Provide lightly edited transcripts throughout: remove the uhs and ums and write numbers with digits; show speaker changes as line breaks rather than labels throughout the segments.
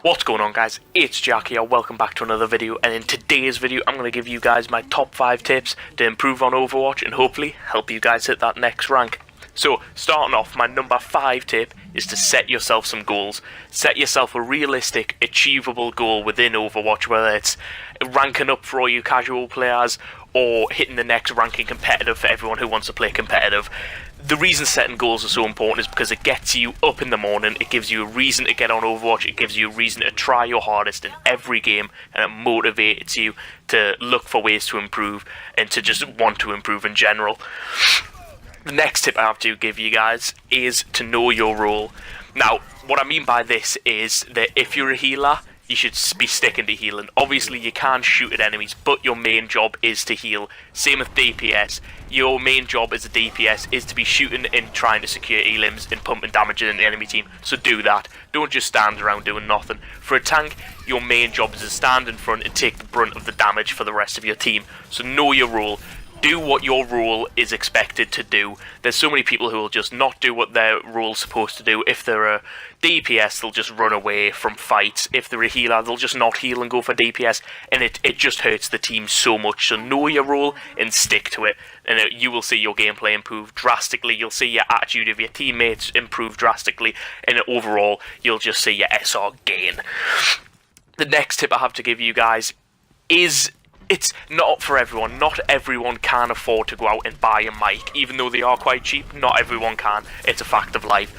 What's going on, guys? It's Jack here, welcome back to another video, and in today's video I'm going to give you guys my top 5 tips to improve on Overwatch and hopefully help you guys hit that next rank. So, starting off, my number 5 tip is to set yourself some goals. Set yourself a realistic, achievable goal within Overwatch, whether it's ranking up for all you casual players or hitting the next ranking competitive for everyone who wants to play competitive. The reason setting goals are so important is because it gets you up in the morning, it gives you a reason to get on Overwatch, it gives you a reason to try your hardest in every game, and it motivates you to look for ways to improve and to just want to improve in general. The next tip I have to give you guys is to know your role. Now, what I mean by this is that if you're a healer, you should be sticking to healing. Obviously, you can shoot at enemies, but your main job is to heal. Same with DPS. Your main job as a DPS is to be shooting and trying to secure elims and pumping damage in the enemy team. So do that. Don't just stand around doing nothing. For a tank, your main job is to stand in front and take the brunt of the damage for the rest of your team. So know your role. Do what your role is expected to do. There's so many people who will just not do what their role's supposed to do. If they're a DPS, they'll just run away from fights. If they're a healer, they'll just not heal and go for DPS. And it just hurts the team so much. So know your role and stick to it. And you will see your gameplay improve drastically. You'll see your attitude of your teammates improve drastically. And overall, you'll just see your SR gain. The next tip I have to give you guys is... it's not for everyone. Not everyone can afford to go out and buy a mic. Even though they are quite cheap, not everyone can. It's a fact of life.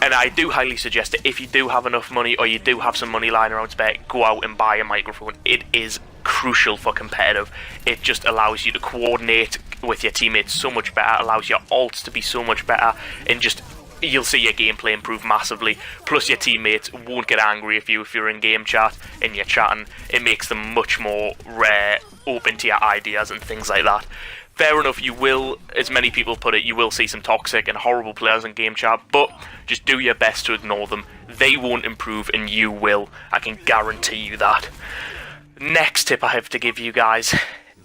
And I do highly suggest that if you do have enough money or you do have some money lying around spare, go out and buy a microphone. It is crucial for competitive. It just allows you to coordinate with your teammates so much better, allows your ults to be so much better, and just... you'll see your gameplay improve massively. Plus your teammates won't get angry if you're in game chat and you're chatting. It makes them much more open to your ideas and things like that. Fair enough, you will, as many people put it, you will see some toxic and horrible players in game chat, but just do your best to ignore them. They won't improve and you will. I can guarantee you that. Next tip I have to give you guys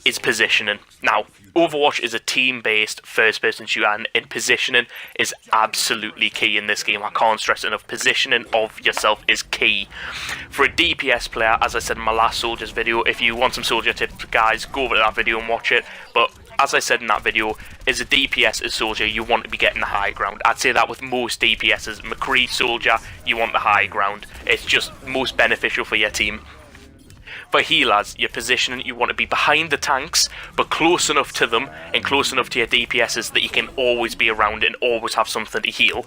is positioning. Now, Overwatch is a team-based first-person shooter, and positioning is absolutely key in this game. I can't stress enough. Positioning of yourself is key. For a DPS player, as I said in my last Soldiers video, if you want some Soldier tips, guys, go over to that video and watch it. But as I said in that video, as a DPS, as Soldier, you want to be getting the high ground. I'd say that with most DPSs. McCree, Soldier, you want the high ground. It's just most beneficial for your team. For healers, your positioning, you want to be behind the tanks, but close enough to them and close enough to your DPSs that you can always be around and always have something to heal.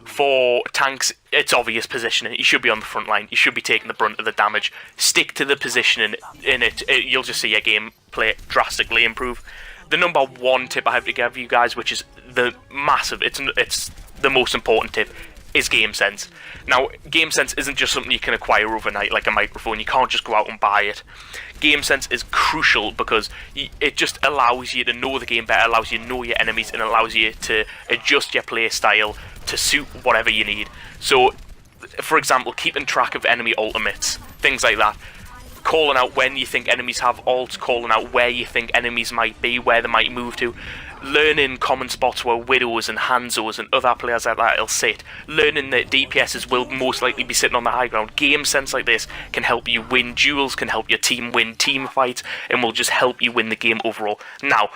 For tanks, it's obvious positioning. You should be on the front line. You should be taking the brunt of the damage. Stick to the positioning in it. You'll just see your gameplay drastically improve. The number 1 tip I have to give you guys, which is the massive, it's the most important tip, is game sense. Now, game sense isn't just something you can acquire overnight like a microphone. You can't just go out and buy it. Game sense is crucial because it just allows you to know the game better, allows you to know your enemies, and allows you to adjust your play style to suit whatever you need. So, for example, keeping track of enemy ultimates, things like that. Calling out when you think enemies have ults, calling out where you think enemies might be, where they might move to. Learning common spots where Widows and Hanzos and other players like that will sit. Learning that DPSs will most likely be sitting on the high ground. Game sense like this can help you win duels, can help your team win team fights, and will just help you win the game overall. Now,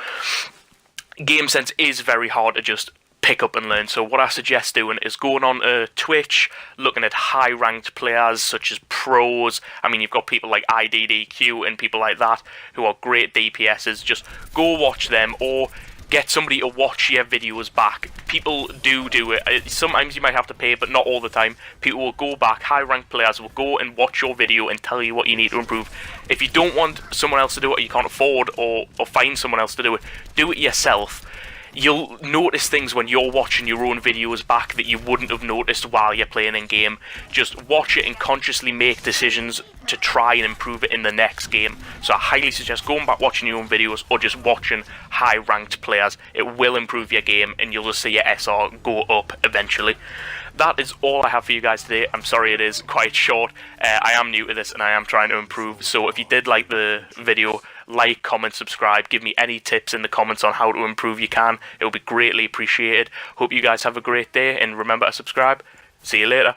game sense is very hard to just pick up and learn, so what I suggest doing is going on Twitch, looking at high ranked players such as pros. I mean, you've got people like IDDQ and people like that who are great DPSs. Just go watch them, or get somebody to watch your videos back. People do it. Sometimes you might have to pay, but not all the time. People will go back, high-ranked players will go and watch your video and tell you what you need to improve. If you don't want someone else to do it, or you can't afford or find someone else to do it yourself. You'll notice things when you're watching your own videos back that you wouldn't have noticed while you're playing in game. Just watch it and consciously make decisions to try and improve it in the next game. So I highly suggest going back watching your own videos or just watching high ranked players. It will improve your game and you'll just see your SR go up eventually. That is all I have for you guys today. I'm sorry it is quite short. I am new to this and I am trying to improve. So if you did like the video, like, comment, subscribe. Give me any tips in the comments on how to improve you can. It will be greatly appreciated. Hope you guys have a great day and remember to subscribe. See you later.